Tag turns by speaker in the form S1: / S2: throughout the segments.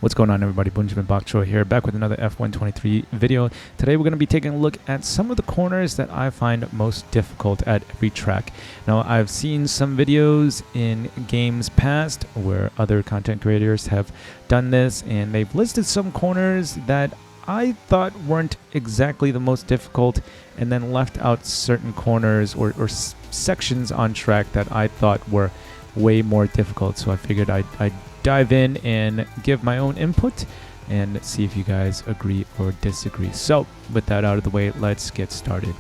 S1: What's going on, everybody? Benjamin Bokcho here, back with another F123 video. Today we're going to be taking a look at some of the corners that I find most difficult at every track. Now, I've seen some videos in games past where other content creators have done this, and they've listed some corners that I thought weren't exactly the most difficult, and then left out certain corners or sections on track that I thought were way more difficult. So I figured I'd dive in and give my own input and see if you guys agree or disagree. So with that out of the way, let's get started.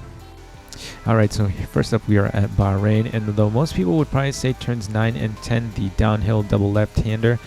S1: Alright, so first up we are at Bahrain, and though most people would probably say turns 9 and 10, the downhill double left-hander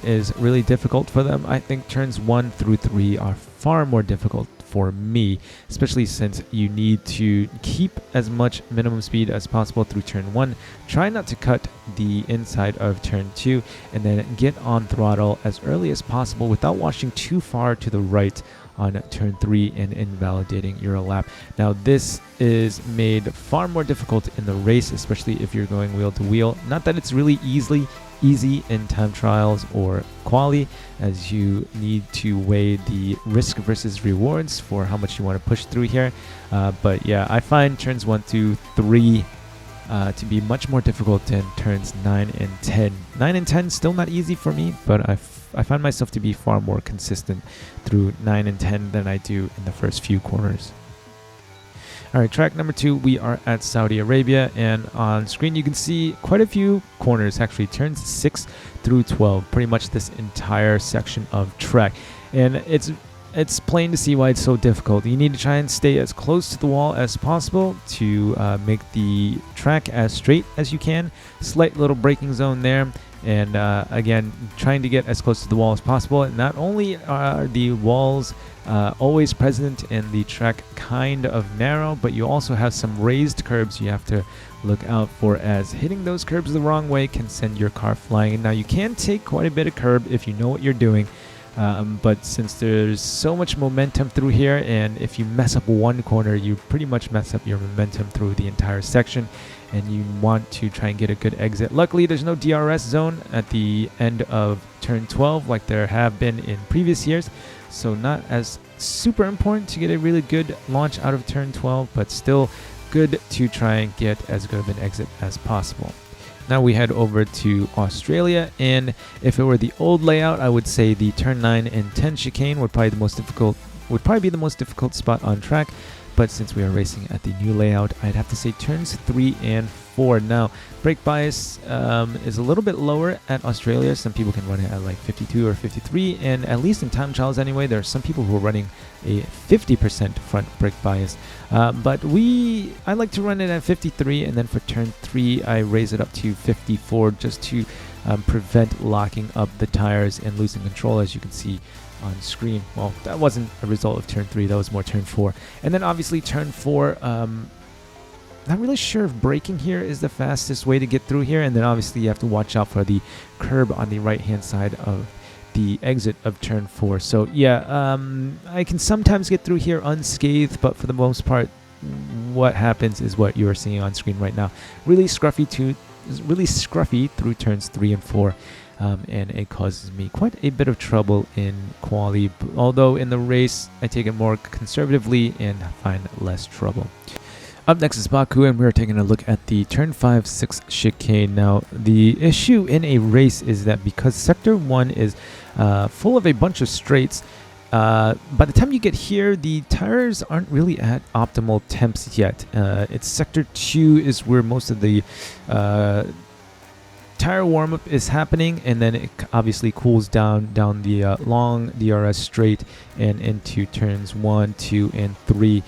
S1: is really difficult for them, I think turns 1 through 3 are far more difficult for me, especially since you need to keep as much minimum speed as possible through turn 1, try not to cut the inside of turn 2, and then get on throttle as early as possible without washing too far to the right on turn 3 and invalidating your lap. Now this is made far more difficult in the race, especially if you're going wheel to wheel. Not that it's really easy in time trials or quali, as you need to weigh the risk versus rewards for how much you want to push through here. But yeah, I find turns 1 through 3 to be much more difficult than turns 9 and 10. 9 and 10 still not easy for me, but I find myself to be far more consistent through 9 and 10 than I do in the first few corners. Alright, track number 2, we are at Saudi Arabia, and on screen you can see quite a few corners, actually turns 6 through 12, pretty much this entire section of track. And it's plain to see why it's so difficult. You need to try and stay as close to the wall as possible to make the track as straight as you can. Slight little braking zone there, and again, trying to get as close to the wall as possible. And not only are the walls always present and the track kind of narrow, but you also have some raised curbs you have to look out for, as hitting those curbs the wrong way can send your car flying. Now you can take quite a bit of curb if you know what you're doing, but since there's so much momentum through here, and if you mess up one corner, you pretty much mess up your momentum through the entire section, and you want to try and get a good exit. Luckily, there's no DRS zone at the end of turn 12 like there have been in previous years, so not as super important to get a really good launch out of turn 12, but still good to try and get as good of an exit as possible. Now we head over to Australia, and if it were the old layout, I would say the turn 9 and 10 chicane would probably be the most difficult spot on track. But since we are racing at the new layout, I'd have to say turns 3 and 4. Now, brake bias is a little bit lower at Australia. Some people can run it at like 52 or 53, and at least in time trials anyway, there are some people who are running a 50% front brake bias. But I like to run it at 53, and then for turn 3, I raise it up to 54 just to prevent locking up the tires and losing control, as you can see on screen. Well, that wasn't a result of turn 3, that was more turn 4. And then obviously turn 4, not really sure if braking here is the fastest way to get through here, and then obviously you have to watch out for the curb on the right hand side of the exit of turn 4. So yeah, I can sometimes get through here unscathed, but for the most part what happens is what you are seeing on screen right now. Really scruffy through turns 3 and 4. And it causes me quite a bit of trouble in quali, although in the race I take it more conservatively and find less trouble. Up next is Baku, and we're taking a look at the turn 5-6 chicane. Now the issue in a race is that because sector 1 is full of a bunch of straights, by the time you get here, the tires aren't really at optimal temps yet. It's sector 2 is where most of the tire warm-up is happening, and then it obviously cools down the long DRS straight and into turns 1, 2, and 3.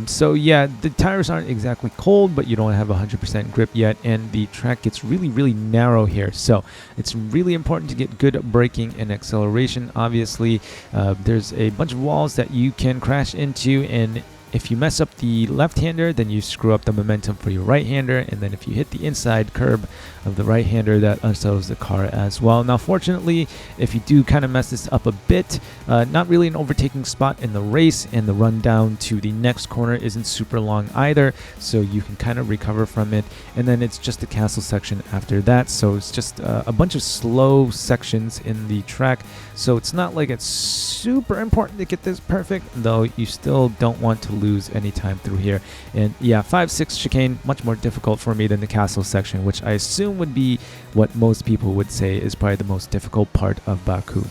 S1: So yeah, the tires aren't exactly cold, but you don't have 100% grip yet, and the track gets really narrow here. So it's really important to get good braking and acceleration. Obviously, there's a bunch of walls that you can crash into, and if you mess up the left-hander, then you screw up the momentum for your right-hander, and then if you hit the inside curb of the right-hander, that unsettles the car as well. Now, fortunately, if you do kind of mess this up a bit, not really an overtaking spot in the race, and the run down to the next corner isn't super long either, so you can kind of recover from it. And then it's just the castle section after that, so it's just a bunch of slow sections in the track, so it's not like it's super important to get this perfect, though you still don't want to lose any time through here. And yeah, 5-6 chicane, much more difficult for me than the castle section, which I assume would be what most people would say is probably the most difficult part of Baku.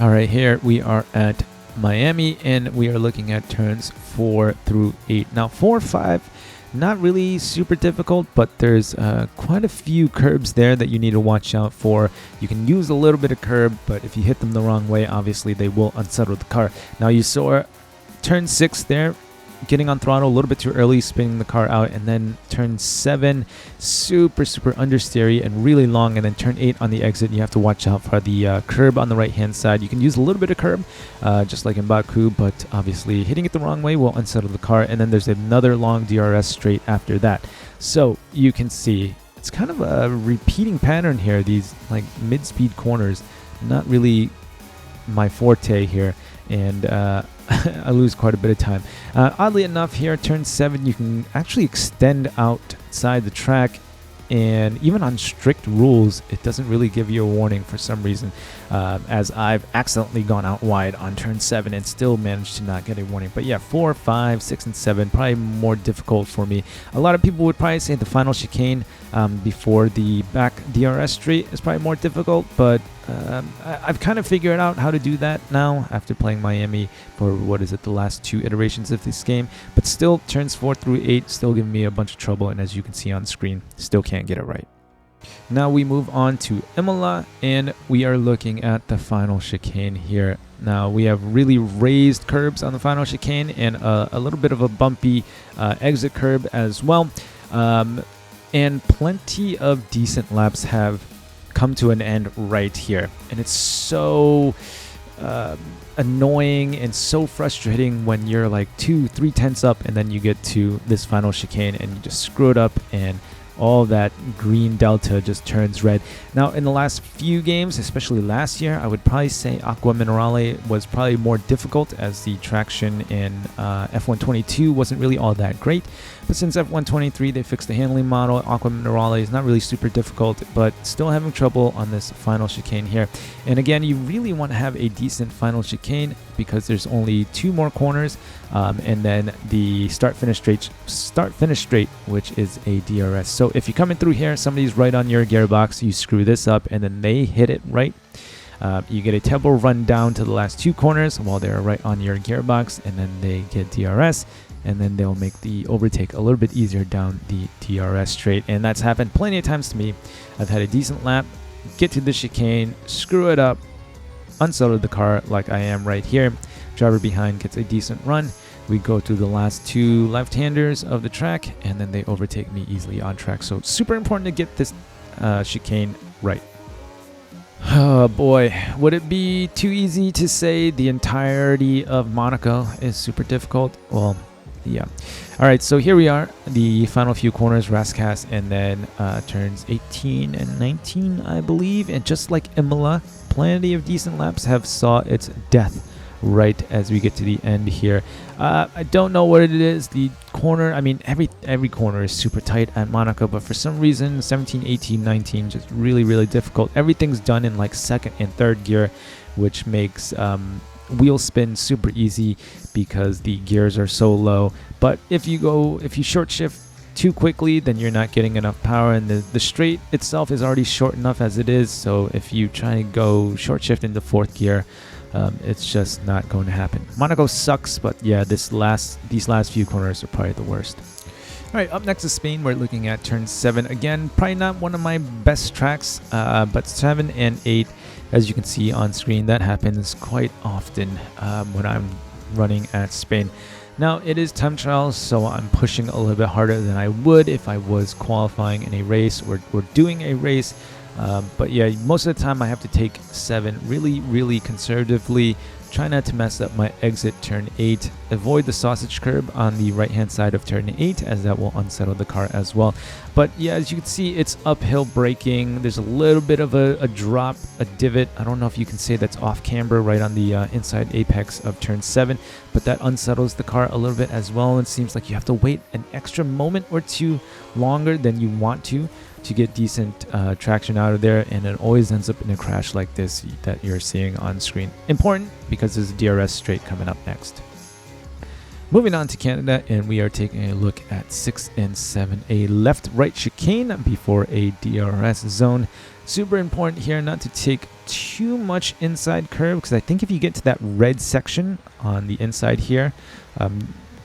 S1: All right, here we are at Miami, and we are looking at turns 4 through 8. Now 4, 5, not really super difficult, but there's quite a few curbs there that you need to watch out for. You can use a little bit of curb, but if you hit them the wrong way, obviously they will unsettle the car. Now you saw turn 6 there, getting on throttle a little bit too early, spinning the car out, and then turn 7, super understeery and really long, and then turn 8 on the exit. You have to watch out for the curb on the right hand side. You can use a little bit of curb, just like in Baku, but obviously hitting it the wrong way will unsettle the car. And then there's another long DRS straight after that. So you can see it's kind of a repeating pattern here. These like mid-speed corners, not really my forte here, and I lose quite a bit of time. Oddly enough, here turn 7, you can actually extend outside the track, and even on strict rules, it doesn't really give you a warning for some reason, as I've accidentally gone out wide on turn 7 and still managed to not get a warning. But yeah, 4, 5, 6, and 7, probably more difficult for me. A lot of people would probably say the final chicane before the back DRS straight is probably more difficult, but I've kind of figured out how to do that now after playing Miami for, what is it, the last 2 iterations of this game. But still, turns 4 through 8 still giving me a bunch of trouble, and as you can see on screen, still can't get it right. Now we move on to Imola, and we are looking at the final chicane here. Now we have really raised curbs on the final chicane, and a little bit of a bumpy exit curb as well, and plenty of decent laps have come to an end right here, and it's so annoying and so frustrating when you're like 2-3 tenths up, and then you get to this final chicane and you just screw it up, and all that green delta just turns red. Now in the last few games, especially last year, I would probably say Aqua Minerale was probably more difficult, as the traction in F122 wasn't really all that great. But since F123 they fixed the handling model, Aqua Minerale is not really super difficult, but still having trouble on this final chicane here. And again, you really want to have a decent final chicane because there's only 2 more corners, and then the start finish straight, which is a DRS. So if you're coming through here, somebody's right on your gearbox, you screw this up, and then they hit it right. You get a tempo run down to the last 2 corners while they're right on your gearbox, and then they get DRS, and then they'll make the overtake a little bit easier down the DRS straight. And that's happened plenty of times to me. I've had a decent lap, get to the chicane, screw it up, unsettle the car like I am right here. Driver behind gets a decent run. We go to the last 2 left-handers of the track, and then they overtake me easily on track. So super important to get this chicane right. Oh boy, would it be too easy to say the entirety of Monaco is super difficult? Well, yeah. All right, so here we are, the final few corners, Rascasse, and then turns 18 and 19, I believe. And just like Imola, plenty of decent laps have saw its death right as we get to the end here. I don't know what it is. The corner, I mean, every corner is super tight at Monaco, but for some reason 17, 18, 19 just really difficult. Everything's done in like 2nd and 3rd gear, which makes wheel spin super easy because the gears are so low. But if you short shift too quickly, then you're not getting enough power, and the straight itself is already short enough as it is. So if you try to go short shift into 4th gear, it's just not going to happen. Monaco sucks, but yeah, these last few corners are probably the worst. All right, up next is Spain. We're looking at turn 7. Again, probably not one of my best tracks, but 7 and 8, as you can see on screen, that happens quite often when I'm running at Spain. Now, it is time trials, so I'm pushing a little bit harder than I would if I was qualifying in a race or doing a race. But yeah, most of the time I have to take 7 really conservatively try not to mess up my exit turn 8. Avoid the sausage curb on the right hand side of turn 8, as that will unsettle the car as well. But yeah, as you can see, it's uphill braking. There's a little bit of a drop, a divot. I don't know if you can say that's off camber right on the inside apex of turn 7, but that unsettles the car a little bit as well. It seems like you have to wait an extra moment or two longer than you want to get decent traction out of there, and it always ends up in a crash like this that you're seeing on screen. Important because there's a DRS straight coming up next. Moving on to Canada, and we are taking a look at 6 and 7, a left-right chicane before a DRS zone. Super important here not to take too much inside curve, because I think if you get to that red section on the inside here,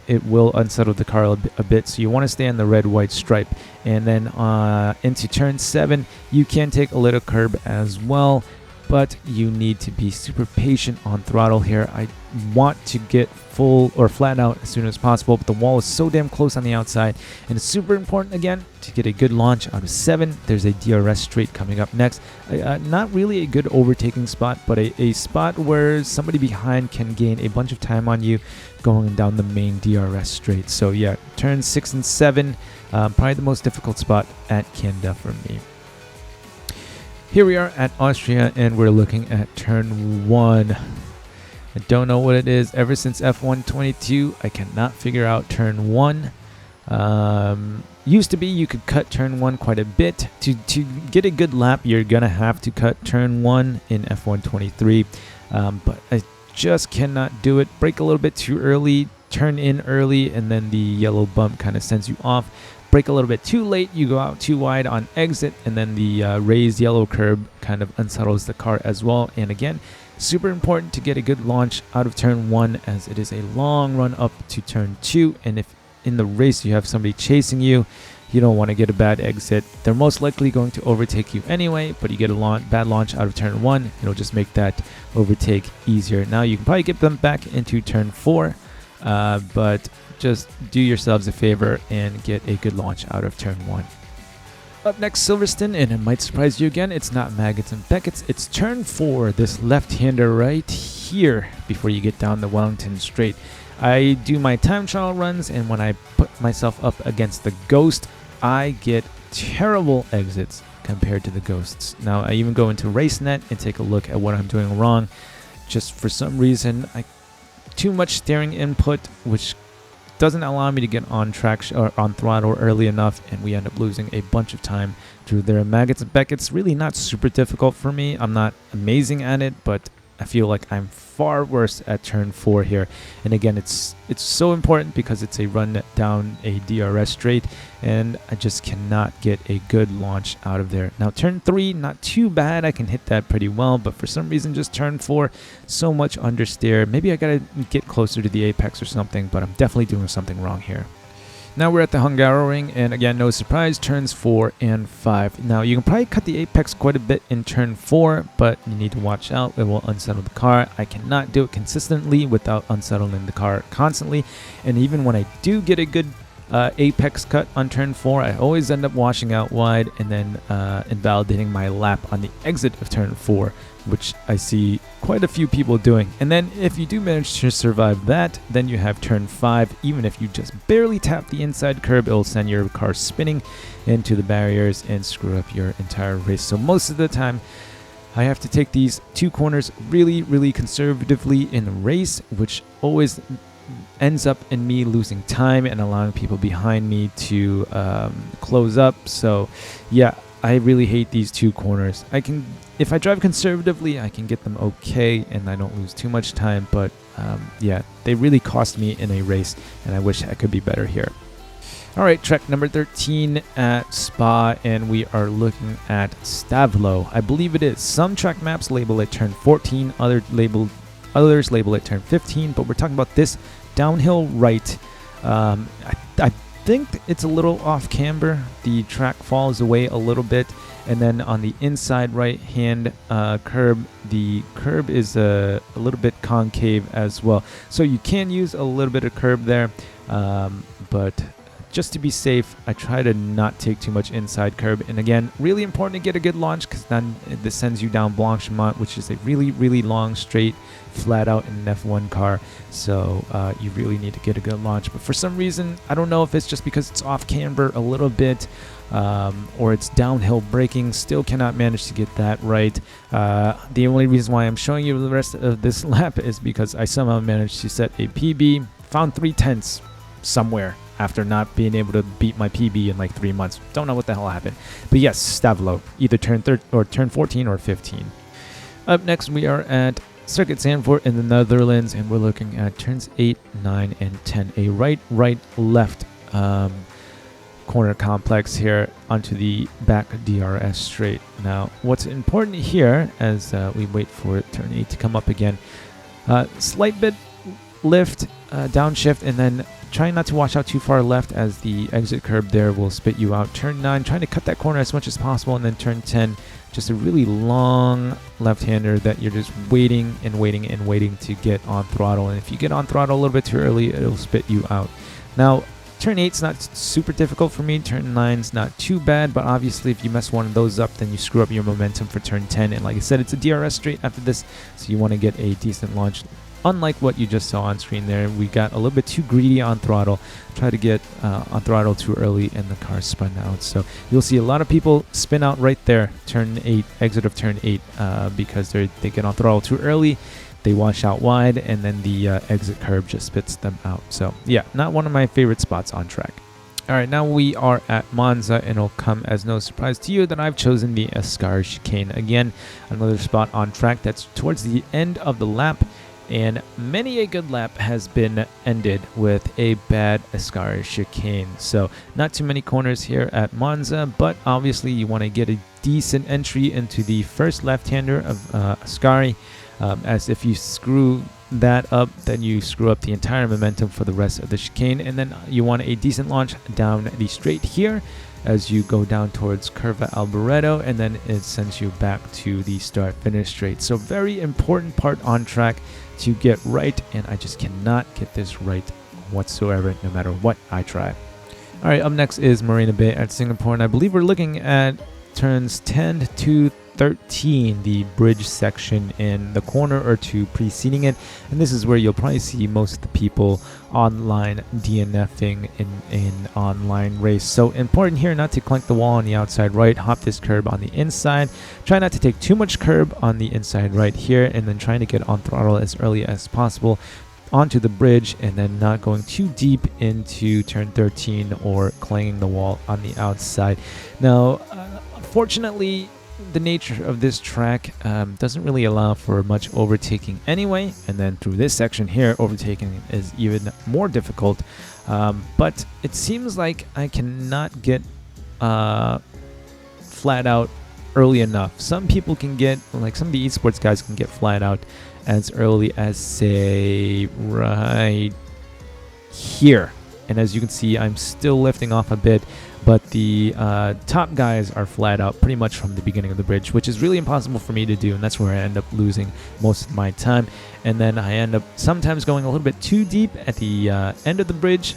S1: it will unsettle the car a bit, so you want to stay on the red-white stripe. And then into turn 7, you can take a little curb as well, but you need to be super patient on throttle here. I want to get full or flat out as soon as possible, but the wall is so damn close on the outside, and it's super important again to get a good launch out of 7. There's a DRS straight coming up next. Not really a good overtaking spot, but a spot where somebody behind can gain a bunch of time on you going down the main DRS straight. So yeah, turns 6 and 7, probably the most difficult spot at Canada for me. Here we are at Austria, and we're looking at turn 1. I don't know what it is. Ever since F122, I cannot figure out turn 1. Used to be you could cut turn 1 quite a bit. To get a good lap, you're going to have to cut turn 1 in F123. But I just cannot do it. Brake a little bit too early, turn in early, and then the yellow bump kind of sends you off. Brake a little bit too late, you go out too wide on exit, and then the raised yellow curb kind of unsettles the car as well. And again, super important to get a good launch out of turn 1, as it is a long run up to turn 2. And if in the race you have somebody chasing you, you don't want to get a bad exit. They're most likely going to overtake you anyway, but you get a bad launch out of turn 1, it'll just make that overtake easier. Now you can probably get them back into turn 4, but just do yourselves a favor and get a good launch out of turn 1. Up next, Silverstone, and it might surprise you again, it's not Maggots and Beckett's, it's turn 4, this left-hander right here before you get down the Wellington straight. I do my time trial runs, and when I put myself up against the Ghost, I get terrible exits compared to the Ghosts. Now, I even go into RaceNet and take a look at what I'm doing wrong. Just for some reason, too much steering input, which doesn't allow me to get on traction or on throttle early enough, and we end up losing a bunch of time through their Maggots and Beckett's. Really not super difficult for me. I'm not amazing at it, but I feel like I'm far worse at turn 4 here. And again, it's so important because it's a run down a DRS straight, and I just cannot get a good launch out of there. Now turn 3, not too bad. I can hit that pretty well, but for some reason just turn 4, so much understeer. Maybe I gotta get closer to the apex or something, but I'm definitely doing something wrong here. Now we're at the Hungaroring, and again, no surprise, turns 4 and 5. Now you can probably cut the apex quite a bit in turn 4, but you need to watch out. It will unsettle the car. I cannot do it consistently without unsettling the car constantly, and even when I do get a good apex cut on turn 4, I always end up washing out wide and then invalidating my lap on the exit of turn 4, which I see quite a few people doing. And then if you do manage to survive that, then you have turn 5. Even if you just barely tap the inside curb, it will send your car spinning into the barriers and screw up your entire race. So most of the time, I have to take these 2 corners really, really conservatively in the race, which always ends up in me losing time and allowing people behind me to close up. So yeah, I really hate these 2 corners. If I drive conservatively, I can get them okay and I don't lose too much time, but yeah, they really cost me in a race, and I wish I could be better here. Alright, track number 13 at Spa, and we are looking at Stavelot. I believe it is. Some track maps label it turn 14, others label it turn 15, but we're talking about this downhill right. I think it's a little off camber. The track falls away a little bit, and then on the inside right hand curb, the curb is a little bit concave as well. So you can use a little bit of curb there, but just to be safe, I try to not take too much inside curb. And again, really important to get a good launch, because then this sends you down Blanchimont, which is a really long straight flat out in an F1 car. So you really need to get a good launch. But for some reason, I don't know if it's just because it's off camber a little bit, or it's downhill braking, still cannot manage to get that right. The only reason why I'm showing you the rest of this lap is because I somehow managed to set a PB, found 3/10 somewhere after not being able to beat my PB in like 3 months. Don't know what the hell happened. But yes, Stavelot, either turn 14 or 15. Up next, we are at Circuit Zandvoort in the Netherlands, and we're looking at turns 8, 9, and 10. A right, left corner complex here onto the back DRS straight. Now, what's important here as we wait for turn 8 to come up again, slight bit lift, downshift, and then trying not to wash out too far left, as the exit curb there will spit you out. Turn 9, trying to cut that corner as much as possible, and then turn 10, just a really long left-hander that you're just waiting to get on throttle. And if you get on throttle a little bit too early, it'll spit you out. Now, turn 8's not super difficult for me. Turn 9's not too bad, but obviously if you mess one of those up, then you screw up your momentum for turn 10. And like I said, it's a DRS straight after this, so you want to get a decent launch. Unlike what you just saw on screen there, we got a little bit too greedy on throttle. Try to get on throttle too early, and the car spun out. So you'll see a lot of people spin out right there, turn 8, exit of turn 8, because they get on throttle too early. They wash out wide, and then the exit curb just spits them out. So yeah, not one of my favorite spots on track. All right, now we are at Monza, and it'll come as no surprise to you that I've chosen the Ascari chicane. Again, another spot on track that's towards the end of the lap, and many a good lap has been ended with a bad Ascari chicane. So not too many corners here at Monza, but obviously you want to get a decent entry into the first left-hander of Ascari, as if you screw that up, then you screw up the entire momentum for the rest of the chicane. And then you want a decent launch down the straight here as you go down towards Curva Alboreto, and then it sends you back to the start-finish straight. So very important part on track to get right, and I just cannot get this right whatsoever, no matter what I try. All right, up next is Marina Bay at Singapore, and I believe we're looking at turns 10 to 13, the bridge section in the corner or two preceding it. And this is where you'll probably see most of the people online DNFing in online race. So important here not to clank the wall on the outside right, hop this curb on the inside. Try not to take too much curb on the inside right here, and then trying to get on throttle as early as possible onto the bridge, and then not going too deep into turn 13 or clanging the wall on the outside. Now, fortunately, the nature of this track doesn't really allow for much overtaking anyway, and then through this section here, overtaking is even more difficult. But it seems like I cannot get flat out early enough. Some people can get, like some of the esports guys can get flat out as early as, say, right here. And as you can see, I'm still lifting off a bit, but the top guys are flat out pretty much from the beginning of the bridge, which is really impossible for me to do, and that's where I end up losing most of my time. And then I end up sometimes going a little bit too deep at the end of the bridge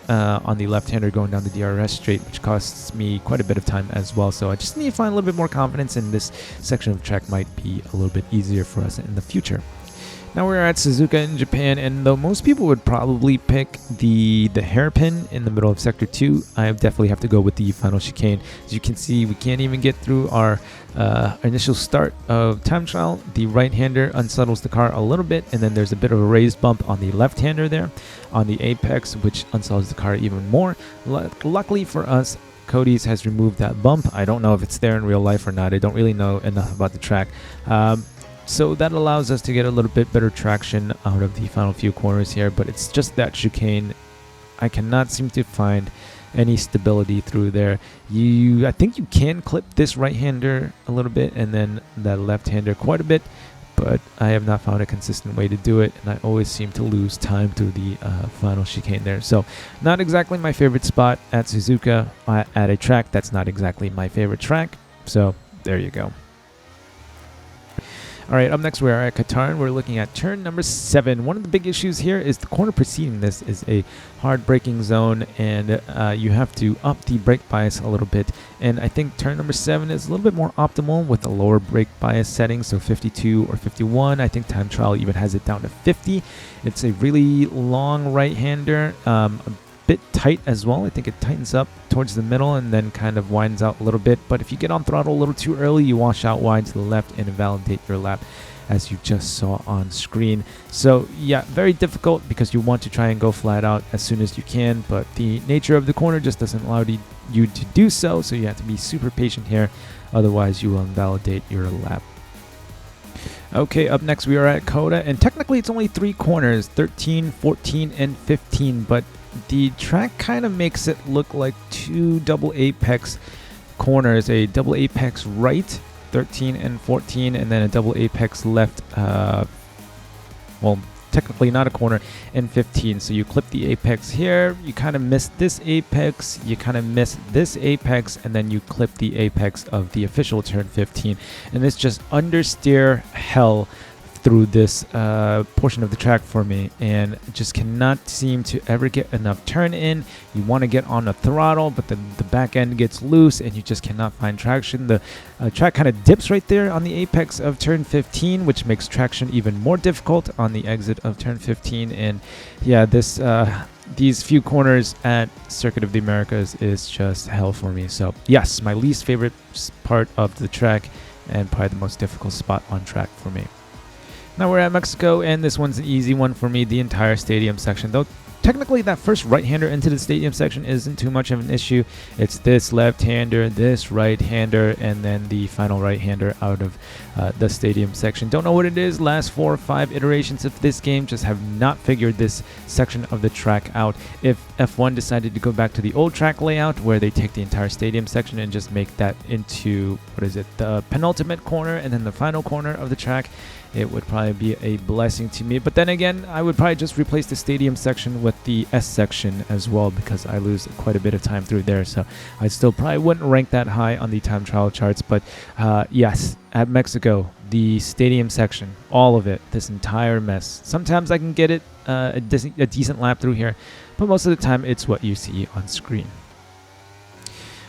S1: on the left-hander going down the DRS straight, which costs me quite a bit of time as well. So I just need to find a little bit more confidence, and this section of track might be a little bit easier for us in the future. Now we're at Suzuka in Japan, and though most people would probably pick the hairpin in the middle of Sector 2, I definitely have to go with the final chicane. As you can see, we can't even get through our initial start of time trial. The right-hander unsettles the car a little bit, and then there's a bit of a raised bump on the left-hander there on the apex, which unsettles the car even more. Luckily for us, Cody's has removed that bump. I don't know if it's there in real life or not. I don't really know enough about the track. So that allows us to get a little bit better traction out of the final few corners here, but it's just that chicane. I cannot seem to find any stability through there. I think you can clip this right-hander a little bit and then that left-hander quite a bit, but I have not found a consistent way to do it, and I always seem to lose time through the final chicane there. So not exactly my favorite spot at Suzuka at a track that's not exactly my favorite track. So there you go. All right, up next we are at Qatar, and we're looking at turn number 7. One of the big issues here is the corner preceding this is a hard braking zone, and you have to up the brake bias a little bit. And I think turn number 7 is a little bit more optimal with a lower brake bias setting, so 52 or 51. I think Time Trial even has it down to 50. It's a really long right-hander, a bit tight as well. I think it tightens up towards the middle and then kind of widens out a little bit. But if you get on throttle a little too early, you wash out wide to the left and invalidate your lap, as you just saw on screen. So yeah, very difficult because you want to try and go flat out as soon as you can, but the nature of the corner just doesn't allow you to do so. So you have to be super patient here, otherwise you will invalidate your lap. Okay, up next we are at COTA, and technically it's only 3 corners, 13, 14, and 15, but the track kind of makes it look like 2 double apex corners, a double apex right, 13 and 14, and then a double apex left, well, technically not a corner, and 15. So you clip the apex here, you kind of miss this apex, you kind of miss this apex, and then you clip the apex of the official turn 15. And it's just understeer hell through this portion of the track for me, and just cannot seem to ever get enough turn in. You want to get on the throttle, but then the back end gets loose and you just cannot find traction. The track kind of dips right there on the apex of turn 15, which makes traction even more difficult on the exit of turn 15. And yeah, this these few corners at Circuit of the Americas is just hell for me. So yes, my least favorite part of the track, and probably the most difficult spot on track for me. Now we're at Mexico, and this one's an easy one for me, the entire stadium section. Though technically that first right-hander into the stadium section isn't too much of an issue. It's this left-hander, this right-hander, and then the final right-hander out of the stadium section. Don't know what it is. Last 4 or 5 iterations of this game just have not figured this section of the track out. If F1 decided to go back to the old track layout where they take the entire stadium section and just make that into, what is it, the penultimate corner and then the final corner of the track, it would probably be a blessing to me. But then again, I would probably just replace the stadium section with the S section as well, because I lose quite a bit of time through there. So I still probably wouldn't rank that high on the time trial charts. But yes, at Mexico, the stadium section, all of it, this entire mess. Sometimes I can get it a decent lap through here, but most of the time it's what you see on screen.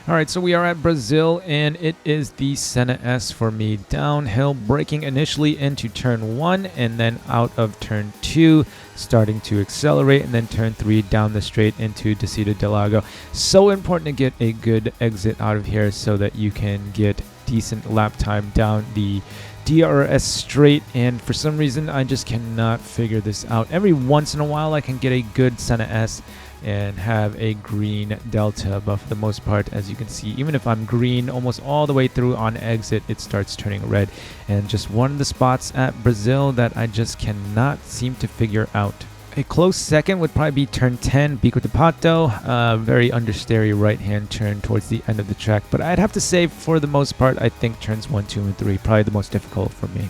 S1: All right, so we are at Brazil, and it is the Senna S for me. Downhill braking initially into turn 1, and then out of turn 2, starting to accelerate, and then turn 3 down the straight into Descida del Lago. So important to get a good exit out of here so that you can get decent lap time down the DRS straight, and for some reason I just cannot figure this out. Every once in a while I can get a good Senna S and have a green delta, but for the most part, as you can see, even if I'm green almost all the way through on exit, it starts turning red. And just one of the spots at Brazil that I just cannot seem to figure out. A close second would probably be turn 10, Bico de Pato, very understeery right-hand turn towards the end of the track. But I'd have to say, for the most part, I think turns 1, 2, and 3 probably the most difficult for me.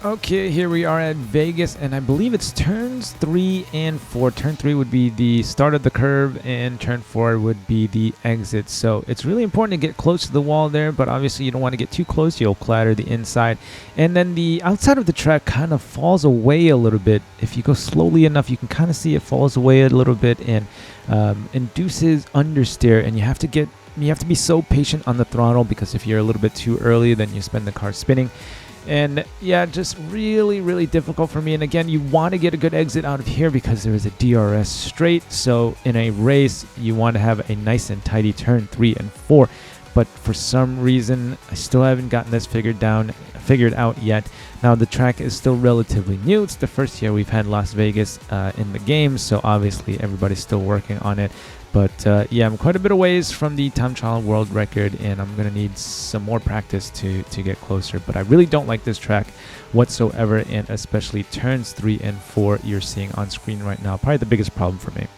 S1: Okay, here we are at Vegas, and I believe it's turns 3 and 4. Turn 3 would be the start of the curve, and turn 4 would be the exit. So it's really important to get close to the wall there, but obviously you don't want to get too close. You'll clatter the inside. And then the outside of the track kind of falls away a little bit. If you go slowly enough, you can kind of see it falls away a little bit and induces understeer, and you have to be so patient on the throttle, because if you're a little bit too early, then you spend the car spinning. And yeah, just really, really difficult for me. And again, you want to get a good exit out of here because there is a DRS straight. So in a race, you want to have a nice and tidy turn 3 and 4. But for some reason, I still haven't gotten this figured out yet. Now, the track is still relatively new. It's the first year we've had Las Vegas in the game. So obviously, everybody's still working on it. But yeah, I'm quite a bit of ways from the time trial world record, and I'm going to need some more practice to get closer. But I really don't like this track whatsoever, and especially turns 3 and 4 you're seeing on screen right now. Probably the biggest problem for me.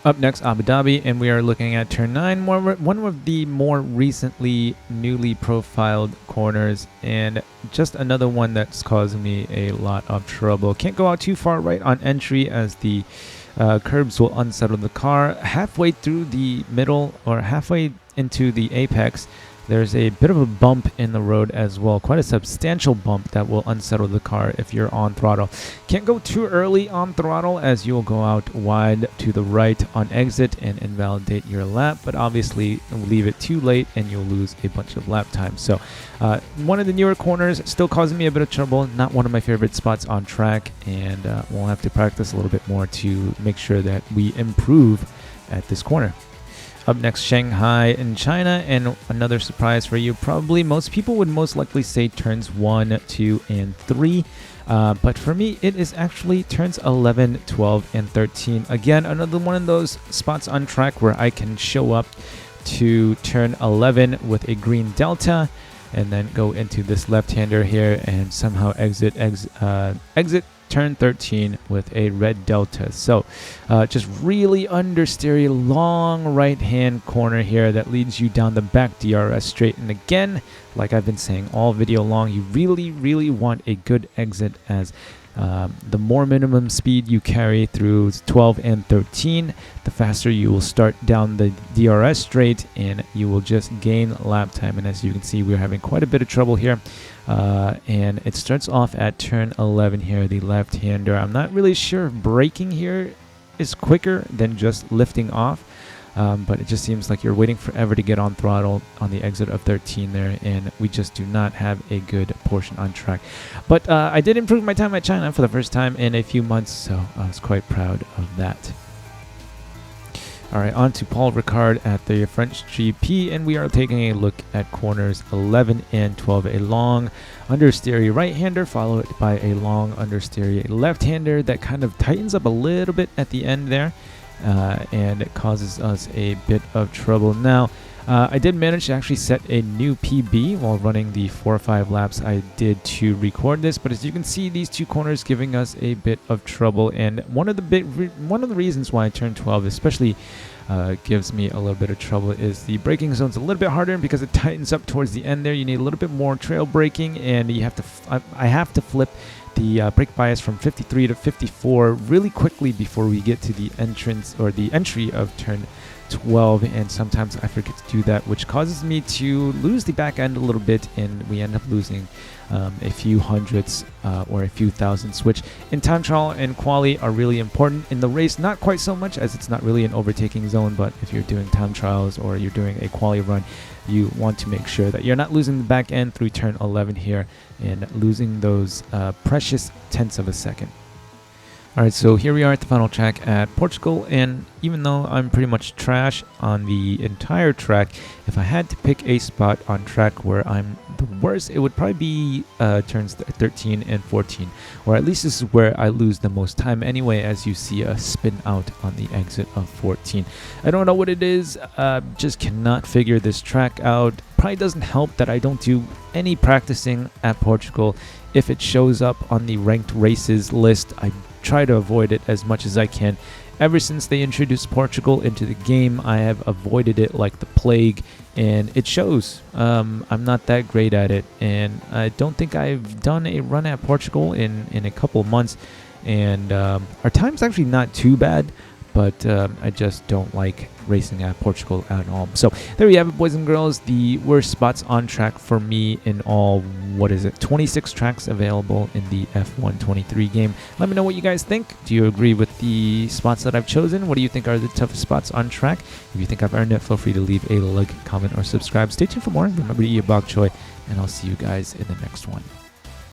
S1: Up next, Abu Dhabi, and we are looking at turn 9, one of the more recently newly profiled corners, and just another one that's causing me a lot of trouble. Can't go out too far right on entry, as the curbs will unsettle the car. Halfway through the middle, or halfway into the apex, there's a bit of a bump in the road as well, quite a substantial bump that will unsettle the car if you're on throttle. Can't go too early on throttle as you'll go out wide to the right on exit and invalidate your lap, but obviously leave it too late and you'll lose a bunch of lap time. So one of the newer corners still causing me a bit of trouble, not one of my favorite spots on track, and we'll have to practice a little bit more to make sure that we improve at this corner. Up next, Shanghai in China, and another surprise for you. Probably most people would most likely say turns 1, 2, and 3. But for me, it is actually turns 11, 12, and 13. Again, another one of those spots on track where I can show up to turn 11 with a green delta, and then go into this left-hander here and somehow exit turn 13 with a red delta. So just really understeery, long right-hand corner here that leads you down the back DRS straight. And again, like I've been saying all video long, you really want a good exit, as the more minimum speed you carry through 12 and 13, the faster you will start down the DRS straight and you will just gain lap time. And as you can see, we're having quite a bit of trouble here. And it starts off at turn 11 here, the left-hander. I'm not really sure if braking here is quicker than just lifting off. But it just seems like you're waiting forever to get on throttle on the exit of 13 there, and we just do not have a good portion on track. But I did improve my time at China for the first time in a few months, so I was quite proud of that. All right, on to Paul Ricard at the French GP, and we are taking a look at corners 11 and 12. A long understeery right-hander followed by a long understeery left-hander that kind of tightens up a little bit at the end there. And it causes us a bit of trouble. Now, I did manage to actually set a new PB while running the 4 or 5 laps I did to record this, but as you can see, these two corners giving us a bit of trouble. And one of the reasons why turn 12 especially gives me a little bit of trouble is the braking zone's a little bit harder because it tightens up towards the end there. You need a little bit more trail braking, and you have to I have to flip the brake bias from 53 to 54 really quickly before we get to the entrance or the entry of turn 12, and sometimes I forget to do that, which causes me to lose the back end a little bit, and we end up losing a few hundredths or a few thousandths, which in time trial and quali are really important. In the race, not quite so much, as it's not really an overtaking zone, but if you're doing time trials or you're doing a quali run, you want to make sure that you're not losing the back end through turn 11 here and losing those precious tenths of a second. Alright, so here we are at the final track at Portugal, and even though I'm pretty much trash on the entire track, if I had to pick a spot on track where I'm the worst, it would probably be turns 13 and 14, or at least this is where I lose the most time anyway, as you see a spin out on the exit of 14. I don't know what it is, just cannot figure this track out. Probably doesn't help that I don't do any practicing at Portugal. If it shows up on the ranked races list, I try to avoid it as much as I can. Ever since they introduced Portugal into the game, I have avoided it like the plague, and it shows. I'm not that great at it, and I don't think I've done a run at Portugal in a couple of months, and our time's actually not too bad, but I just don't like racing at Portugal at all. So there you have it, boys and girls, the worst spots on track for me in all, 26 tracks available in the F123 game. Let me know what you guys think. Do you agree with the spots that I've chosen? What do you think are the toughest spots on track? If you think I've earned it, feel free to leave a like, comment, or subscribe. Stay tuned for more. Remember to eat your bok choy, and I'll see you guys in the next one.